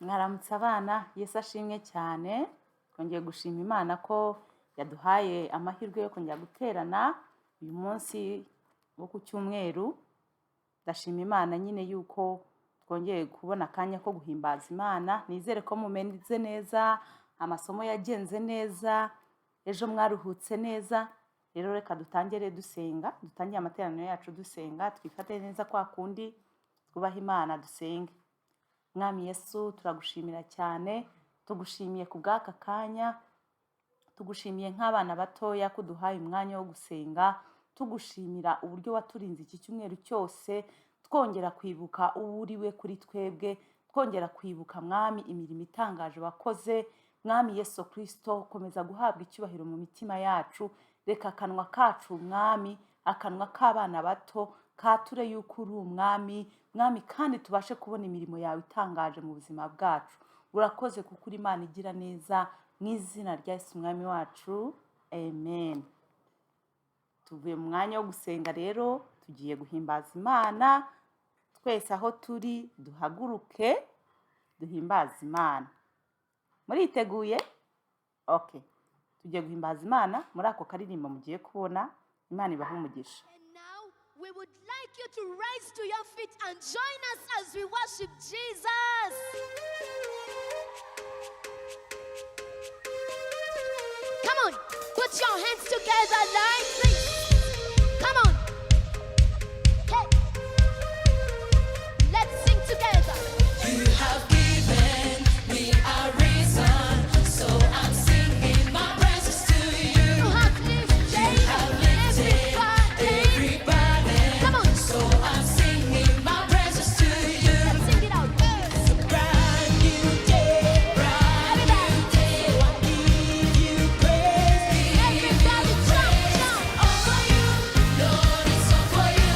Mwaramutse abana, Yesu ashimwe cyane. Twongeye gushima Imana ko yaduhaye amahirwe yo kongera guterana uyu munsi wo ku cyumweru. Ndashima Imana nyine yuko twongeye kubona akanya ko guhimbaza Imana. Nizere ko mumeze neza, amasomo yagenze neza, ejo mwaruhutse neza. Rero reka dutangire dusenga, dutangire amateraniro yacu dusenga, twifate neza kwa kundi twubaha Imana dusenge. Mwami Yesu turagushimira cyane, tugushimiye ku bw'aka kanya, tugushimiye nk'abana batoya ko duhaye umwanya wo gusenga, tugushimira uburyo waturinze iki cyumweru cyose, twongera kwibuka uwo uriwe kuri twebwe, twongera kwibuka mwami imirimo itangaje wakoze. Mwami Yesu Kristo, komeza guhabwa icyubahiro mu mitima yacu. Reka akanwa kacu mwami, akanwa k'abana bato kature yuko uri umwami, mwami, kandi tubashe kubona imirimo yawe itangaje mu buzima bwacu. Urakoze kuko uri Imana igira neza, mu izina rya Yesu umwami wacu, amen. Tuvuye mu mwanya wo gusenga rero, tugiye guhimbaza Imana. Twese aho turi duhaguruke duhimbaza Imana. Muriteguye? Okay. Tugiye guhimbaza Imana muri ako karirimbo mugiye kubona. Imana ibahe umugisha. We would like you to rise to your feet and join us as we worship Jesus. Come on, put your hands together like this. Come on. Hey. Let's sing together. You have given me a reason, so I'm singing my praises to you. You have lifted Everybody. Come on. So I'm singing my praises to you. Let's sing it out. It's a brand new day, brand new day. So I give you praise. Everybody jump, jump. All for you, Lord, it's all for you.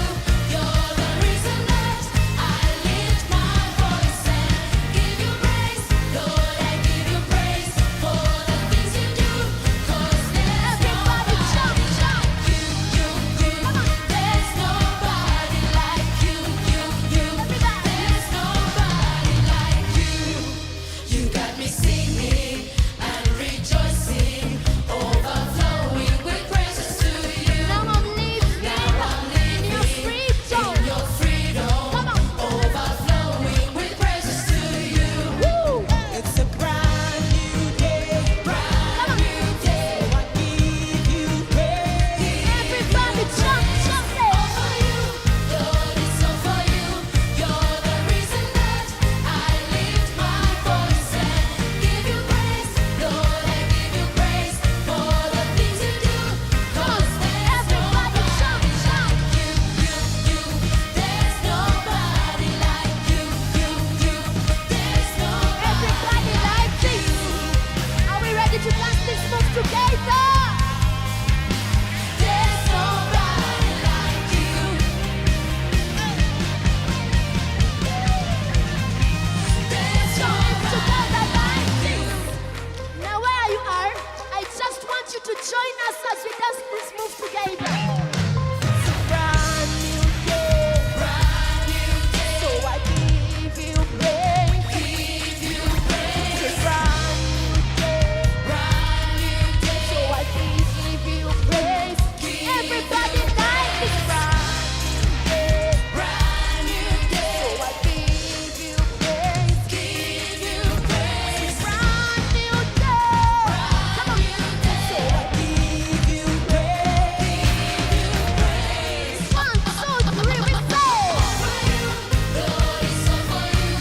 You're the reason that I lift my voice and give you praise. Lord, I give you praise for the things you do. 'Cause there's Everybody jump, jump. Come on. There's nobody like you. There's nobody like you. You got me singing and rejoicing, overflowing with praises to you. Now I'm living in your freedom. Your freedom, Come on. overflowing with praises to you. Woo. It's a brand new day, brand new day. So I give you praise. Everybody jump, jump. All for you, Lord, it's all for you. You're the reason that I lift my voice and give you praise. Lord, I give you praise for the things you do. 'Cause there's Everybody jump, jump. there's nobody like you. There's nobody. Everybody like this. Are we ready to dance this move together? There's nobody like you. There's Jump nobody together like like this. you. Now where you are, I just want you to join us as we dance this move together. It's a brand new day, brand new day. So I give you praise. Give you praise. It's a brand new day. Brand new day. So I give you praise. Everybody like this brand new day. Brand new day. So I give you praise. Give you praise. Brand new day. Come on. So I give you praise. 1, 2, 3, we say. Lord, it's all for you.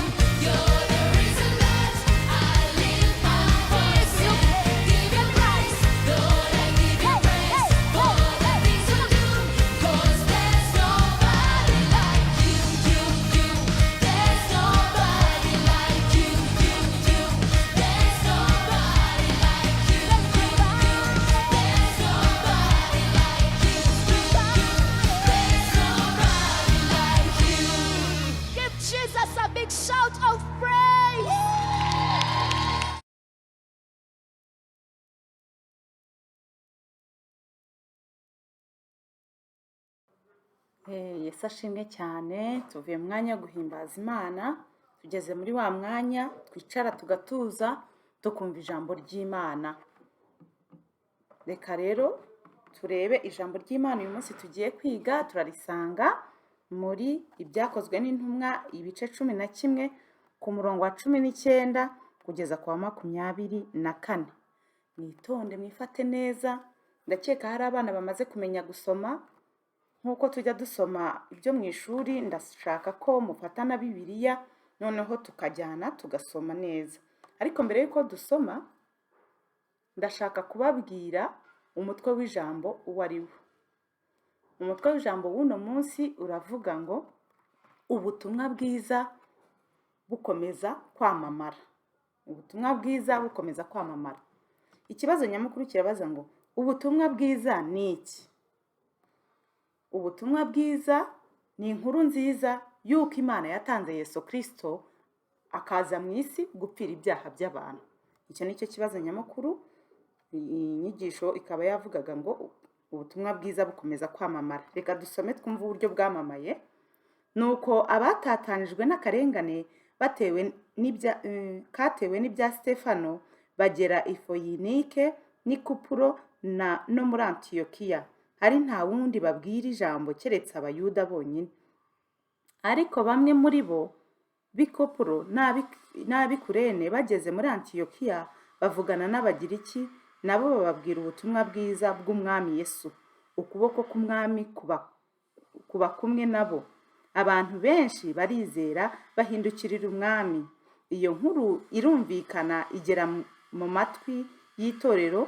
You're the reason that I lift my voice and give you praise. Lord, I give you praise for the things you do. 'Cause there's nobody like you. There's nobody like you. There's nobody like you. There's nobody like you. There's nobody like you. Give Jesus a big shout of praise. Yesu ashimwe cyane. Tuvuye mu mwanya wo guhimbaza Imana. tugeze muri wa mwanya twicara tugatuza tukumva ijambo ry'Imana. Reka rero turebe ijambo ry'Imana uyu munsi tugiye kwiga. Turarisanga muri ibyakozwe n'intumwa ibice 11 ku murongo wa 19 kugeza ku wa 24. Mwitonde mwifate neza, ndakeka hari abana bamaze kumenya gusoma. Nk'uko tujya dusoma ibyo mu ishuri, ndashaka ko mufatana Bibiliya noneho tukajyana tugasoma neza. Ariko mbere y'uko dusoma, ndashaka kubabwira umutwe w'ijambo uwo ari wo. Umutwe w'ijambo w'uno munsi uravuga ngo ubutumwa bwiza bukomeza kwamamara. Ubutumwa bwiza bukomeza kwamamara. Ikibazo nyamukuru kirabaza ngo ubutumwa bwiza ni iki? Ubutumwa bwiza ni inkuru nziza y'uko Imana yatanze Yesu Kristo akaza mu isi gupfira ibyaha by'abantu. Icyo nicyo kibazo nyamukuru. Inyigisho ikaba yavugaga ngo ubutumwa bwiza bukomeza kwamamara. Reka dusome twumve uburyo bwamamaye. Nuko abatatanijwe n'akarengane katewe n'ibya Stefano bagera i Foyinike n'i Kupuro no muri Antiyokiya. Ari nta wundi babwira ijambo keretse Abayuda bonyine. Ariko bamwe muri bo b'i Kupuro n'ab'i Kurene bageze muri Antiyokiya bavugana n'Abagiriki, nabo bababwira ubutumwa bwiza bw'Umwami Yesu. Ukuboko k'Umwami kuba kumwe nabo. Abantu benshi barizera bahindukirira Umwami. Iyo nkuru irumvikana igera mu matwi y'itorero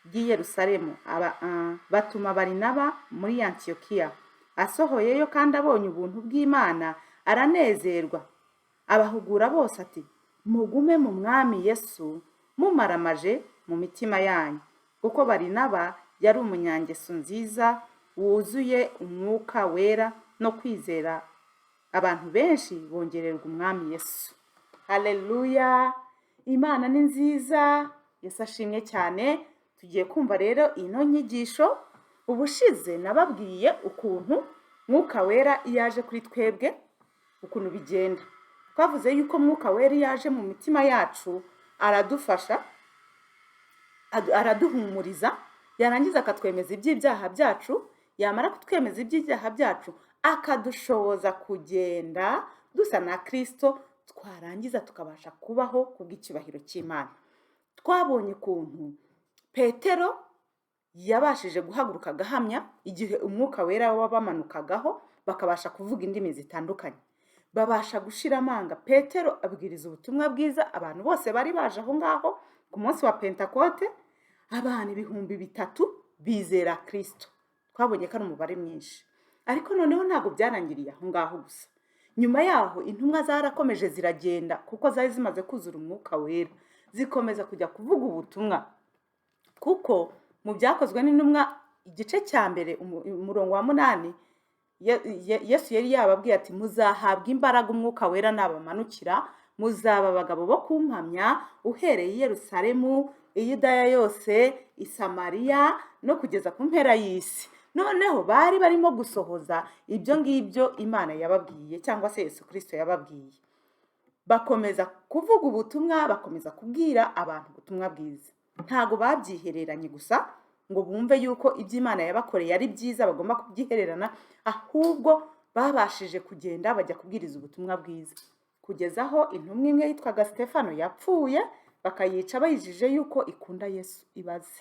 ry'i Yerusalemu. Batuma Barinaba muri Antiyokiya. Asohoyeyo kandi abonye ubuntu bw'Imana aranezerwa. Abahugura bose ati, mugume mu Mwami Yesu mumaramaje mu mitima yanyu. Kuko Barinaba yari umunyangeso nziza wuzuye Umwuka Wera no kwizera. Abantu benshi bongererwa Umwami Yesu. Haleluya! Imana ni nziza. Yesu ashimwe cyane. Tugiye kumva rero ino nyigisho. Ubushize nababwiye ukuntu Mwuka Wera yaje kuri twebwe, ukuntu bigenda. Twavuze yuko Mwuka Wera yaje mu mitima yacu aradufasha, araduhumuriza, yarangiza akatwemeza iby'ibyaha byacu. Yamara kutwemeza iby'ibyaha byacu akadushoboza kugenda dusa na Kristo, twarangiza tukabasha kubaho kubw'icyubahiro cy'Imana. Twabonye ukuntu Petero yabashije guhaguruka agahamya igihe Umwuka Wera wabamanukagaho, bakabasha kuvuga indimi zitandukanye. Babasha gushira amanga. Petero abwiriza ubutumwa bwiza abantu bose bari baje aho ngaho ku munsi wa Pentekote. Abantu 3,000 bizera Kristo. Twabonye ko ari umubare mwinshi. Ariko noneho ntabwo byarangiriye aho ngaho gusa. Nyuma yaho intumwa zarakomeje ziragenda kuko zari zimaze kuzura Umwuka Wera. Zikomeza kujya kuvuga ubutumwa. Kuko mu byakozwe n'intumwa igice cya mbere umurongo wa 8, Yesu yari yababwiye ati, muzahabwa imbaraga Umwuka Wera nabamanukira, muzaba abagabo bo kumpamya uhereye i Yerusalemu, i Yudaya yose, i Samariya no kugeza ku mpera y'isi. Noneho bari barimo gusohoza ibyo ngibyo Imana yababwiye cyangwa se Yesu Kristo yababwiye. Bakomeza kuvuga ubutumwa, bakomeza kubwira abantu ubutumwa bwiza. Ntago babyihereranye gusa ngo bumve yuko iby'Imana yabakoreye ari byiza bagomba kubyihererana, ahubwo babashije kugenda bajya kubwiriza ubutumwa bwiza. Kugeza aho intumwa imwe yitwaga Stefano yapfuye, bakayica bayijije yuko ikunda Yesu ibaze.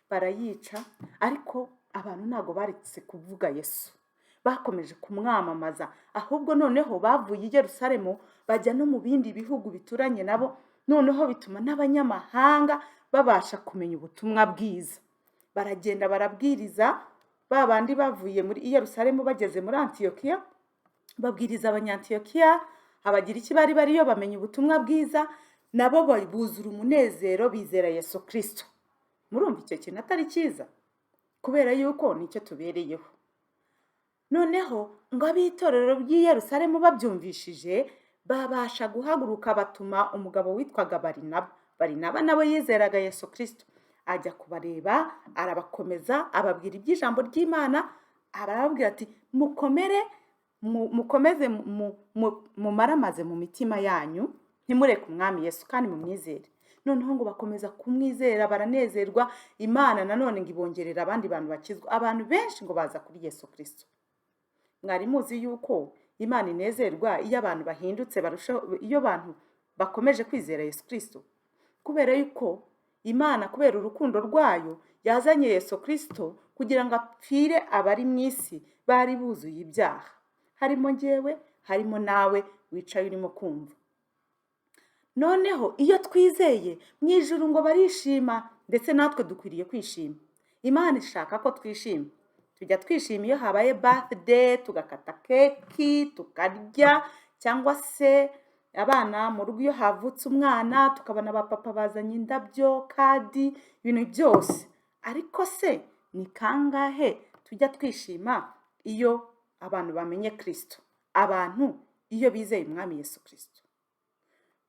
Barayica, ariko abantu ntago baretse kuvuga Yesu. Bakomeje kumwamamaza, ahubwo noneho bavuye i Yerusalemu bajya no mu bindi bihugu bituranye nabo. Noneho bituma n'abanyamahanga babasha kumenya ubutumwa bwiza. Baragenda barabwiriza. Babandi bavuye muri Yerusalemu bageze muri Antiyokiya, babwiriza Abanyantiyokiya. Abagiriki bari bariyo bamenya ubutumwa bwiza, nabo buzura umunezero, bizera Yesu Kristo. Murumva icyo kintu atari cyiza? Kubera yuko nicyo tubereyeho. Noneho ngo abitorero by'i Yerusalemu babyumvishije, babasha guhaguruka batuma umugabo witwaga Barinaba. Barinaba nawe yizeraga Yesu Kristo. Ajya kubareba, arabakomeza, ababwira iby'ijambo ry'Imana, arababwira ati, mukomere mukomeze mumaramaze mu mitima yanyu, ntimureke umwami Yesu kandi mumwizere. Noneho ngo bakomeza kumwizera baranezerwa, Imana nanone ngo ibongerera abandi bantu bakizwa. Abantu benshi ngo baza kuri Yesu Kristo. Mwari muzi yuko Imana inezerwa iyo abantu bahindutse, iyo abantu bakomeje kwizera Yesu Kristo, kubera yuko Imana kubera urukundo rwayo yazanye Yesu Kristo kugira ngo apfire abari mu isi bari buzuye ibyaha, harimo njyewe, harimo nawe wicaye urimo kumva. Noneho iyo twizeye mu ijuru ngo barishima, ndetse natwe dukwiriye kwishima. Imana ishaka ko twishima. Tujya twishima iyo habaye birthday, tugakata keki tukarya, cyangwa se abana mu rugo iyo havutse umwana tukabona abapapa bazanye indabyo, kadi, ibintu byose. Ariko se ni kangahe tujya twishima iyo abantu bamenye Kristo, abantu iyo bizeye umwami Yesu Kristo?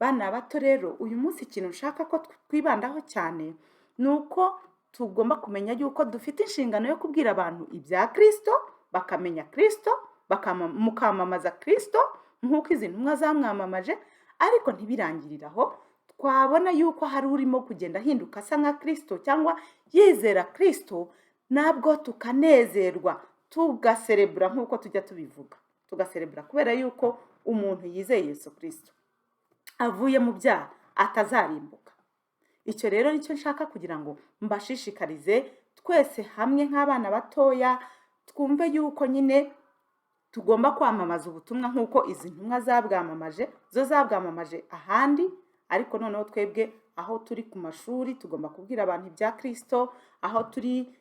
Bana bato rero, uyu munsi ikintu nshaka ko twibandaho cyane ni uko tugomba kumenya yuko dufite inshingano yo kubwira abantu ibya Kristo, bakamenya Kristo, mukamamaza Kristo nk'uko izi ntumwa zamwamamaje. Ariko ntibirangirire aho. Twabona yuko hari urimo kugenda ahinduka asa nka Kristo cyangwa yizera Kristo, nabwo tukanezerwa, tugaserebura nk'uko tujya tubivuga. Tugaserebura kubera yuko umuntu yizeye Yesu Kristo avuye mu byaha, atazarimbuka. Icyo rero nicyo nshaka kugira ngo mbashishikarize twese hamwe nk'abana batoya, twumve yuko nyine tugomba kwamamaza ubutumwa nk'uko izi ntumwa zabwamamaje. Zo zabwamamaje ahandi, ariko noneho twebwe aho turi ku mashuri tugomba kubwira abantu ibya Kristo, aho turi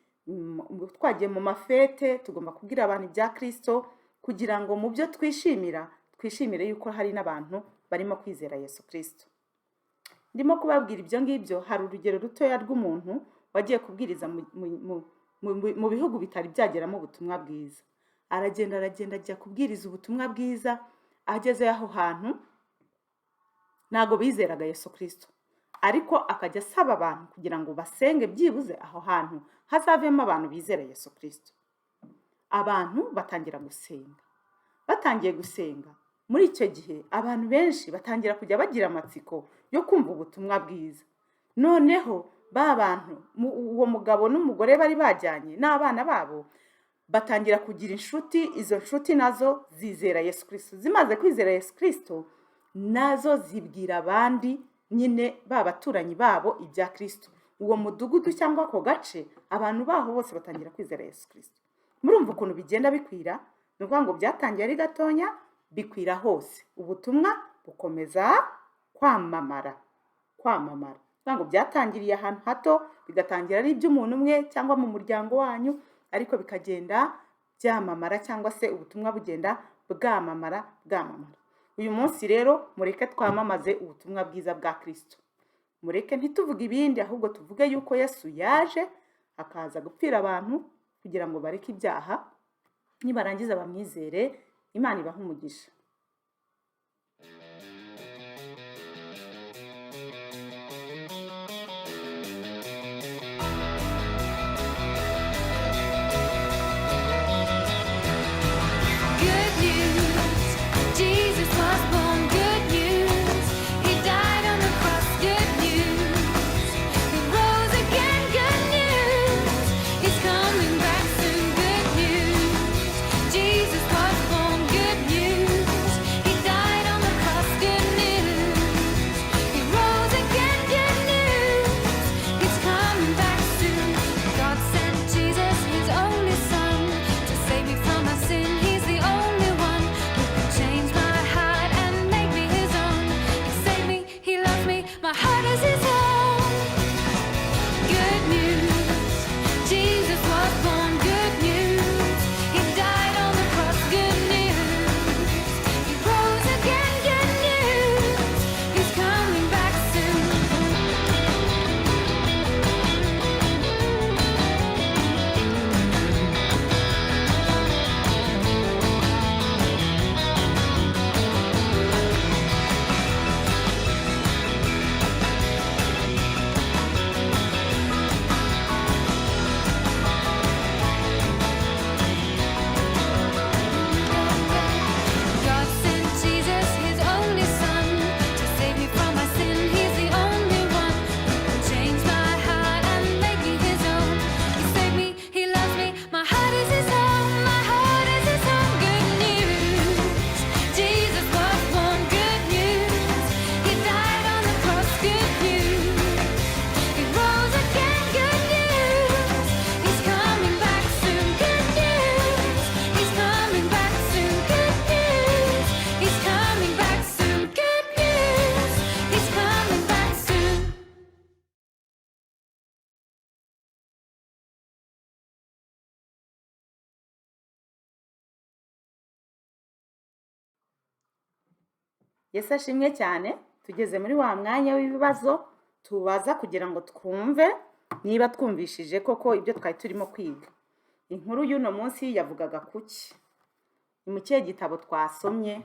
twagiye mu mafete tugomba kubwira abantu ibya Kristo, kugira ngo mu byo twishimire yuko hari n'abantu barimo kwizera Yesu Kristo. Ndimo kubabwira ibyo ngibyo, hari urugero rutoya rw'umuntu wagiye kubwiriza mu bihugu bitari byageramo ubutumwa bwiza. Aragenda ajya kubwiriza ubutumwa bwiza. Ageze aho hantu ntago bizeraga Yesu Kristo, ariko akajya asaba abantu kugira ngo basenge byibuze aho hantu hazavemo abantu bizera Yesu Kristo. Abantu batangira gusenga. Batangiye gusenga, muri icyo gihe abantu benshi batangira kujya bagira amatsiko yo kumva ubutumwa bwiza. Noneho ba bantu, uwo mugabo n'umugore bari bajyanye n'abana babo, batangira kugira inshuti. Izo nshuti nazo zizera Yesu Kristo. Zimaze kwizera Yesu Kristo, nazo zibwira abandi nyine b'abaturanyi babo ibya Kristo. Uwo mudugudu cyangwa ako gace, abantu baho bose batangira kwizera Yesu Kristo. Murumva ukuntu bigenda bikwira? Ni ukuvuga ngo byatangiye ari gatonya, bikwira hose. Ubutumwa bukomeza kwamamara. Ngo byatangiriye ahantu hato, bigatangira ari iby'umuntu umwe cyangwa mu muryango wanyu, ariko bikagenda byamamara, cyangwa se ubutumwa bugenda bwamamara. Uyu munsi rero mureke twamamaze ubutumwa bwiza bwa Kristo. Mureke ntituvuge ibindi, ahubwo tuvuge yuko Yesu yaje akaza gupfira abantu kugira ngo bareke ibyaha, nibarangiza bamwizere. Imana ibahe umugisha. Good news, Jesus was born. Good news, He died on the cross. Good news, He rose again. Good news, He's coming back soon. Good news, Jesus was born. Good news, He died on the cross. Good news, He rose again. Good news, He's coming back soon. God sent Jesus, His only Son, to save me from my sin. He's the only one who can change my heart and make me His own. He saved me, He loves me, my heart is His home. Good news, Jesus was born. Good news, He died on the cross. Yesu ashimwe cyane. Tugeze muri wa mwanya w'ibibazo tubaza kugira ngo twumve niba twumvishije koko ibyo twari turimo kwiga. Inkuru y'uno munsi yavugaga kuki? Ni mu kihe gitabo twasomye?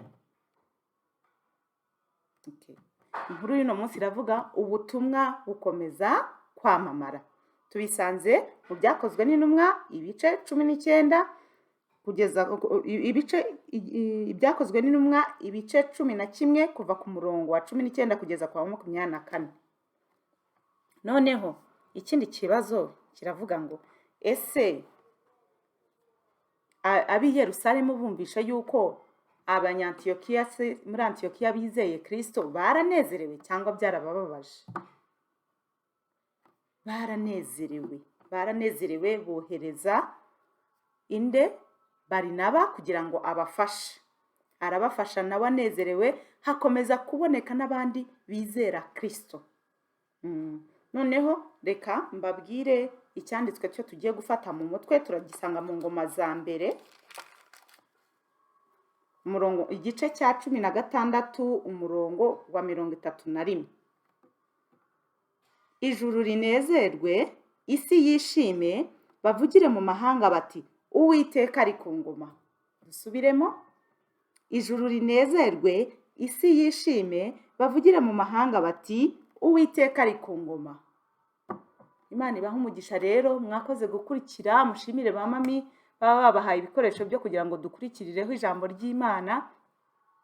Okay. Inkuru y'uno munsi iravuga ubutumwa bukomeza kwamamara. Tubisanze mu byakozwe n'intumwa ibice 19 kugeza ibyakozwe n'intumwa ibice 11 kuva ku murongo wa 19 kugeza kwa 24. Noneho ikindi kibazo kiravuga ngo ese ab'i Yerusalemu bumvisha yuko abanyantiyokiya muri Antiyokiya bizeye Kristo baranezerewe cyangwa byarabababaje? Baranezerewe bohereza inde Barinaba kugira ngo abafashe. Arabafasha nawe anezerewe, hakomeza kuboneka n'abandi bizera Kristo. Noneho reka mbabwire icyanditswe cyo tugiye gufata mu mutwe. Turagisanga mu Ngoma za Mbere umurongo igice cya 16 umurongo wa 31. Ijuru rinezerwe, isi yishime, bavugire mu mahanga bati Uwiteka ari ku ngoma. Dusubiremo. Ijuru rinezerwe, isi yishime, bavugire mu mahanga bati Uwiteka ari ku ngoma. Imana ibaha umugisha rero. Mwakoze gukurikira. Mushimire ba mami baba babahaye ibikoresho byo kugira ngo dukurikirireho ijambo ry'Imana.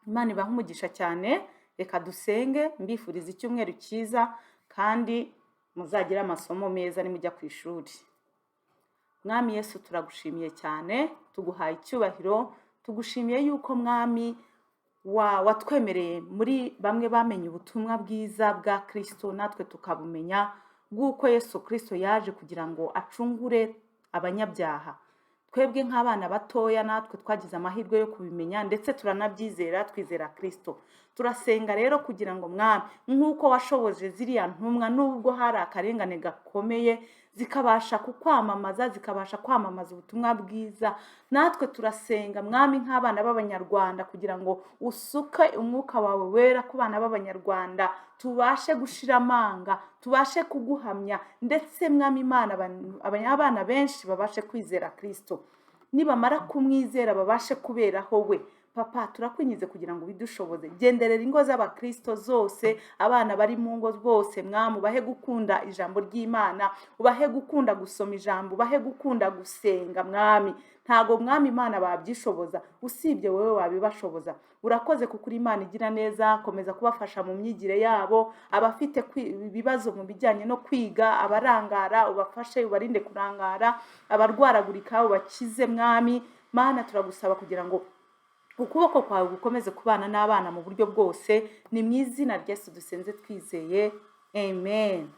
Imana ibaha umugisha cyane. Reka dusenge mbifuriza icyumweru cyiza kandi muzagira amasomo meza nimujya ku ishuri. Mwami Yesu turagushimiye cyane, tuguhaye icyubahiro, tugushimiye yuko mwami watwemereye muri bamwe bamenye ubutumwa bwiza bwa Kristo, natwe tukabumenya bw'uko Yesu Kristo yaje kugira ngo acungure abanyabyaha. Twebwe nk'abana batoya natwe twagize amahirwe yo kubimenya ndetse turanabyizera, twizera Kristo. Turasenga rero kugira ngo mwami nk'uko washoboje ziriya ntumwa nubwo hari akarengane gakomeye zikabasha kukwamamaza, zikabasha kwamamaza ubutumwa bwiza, natwe turasenga mwami nk'abana b'Abanyarwanda kugira ngo usuke umwuka wawe wera ku bana b'Abanyarwanda, tubashe gushira amanga, tubashe kuguhamya, ndetse mwami Imana abana benshi babashe kwizera Kristo. Nibamara kumwizera babashe kuberaho we. Papa turakwinyize kugira ngo bidushoboze. Genderera ingo z'Abakristo zose, abana bari mu ngo bose mwami, ubahe gukunda ijambo ry'Imana, ubahe gukunda gusoma ijambo, ubahe gukunda gusenga mwami. Ntago mwami Imana babyishoboza, usibye wowe wabibashoboza. Urakoze kuko uri Imana igira neza. Komeza kubafasha mu myigire yabo, abafite ibibazo mu bijyanye no kwiga, abarangara ubafashe, ubarinde kurangara, abarwaragurika ubakize mwami. Mana turagusaba kugira ngo ukuboko kwawe gukomeze kubana n'abana mu buryo bwose. Ni mu izina rya Yesu dusenze twizeye. Amen.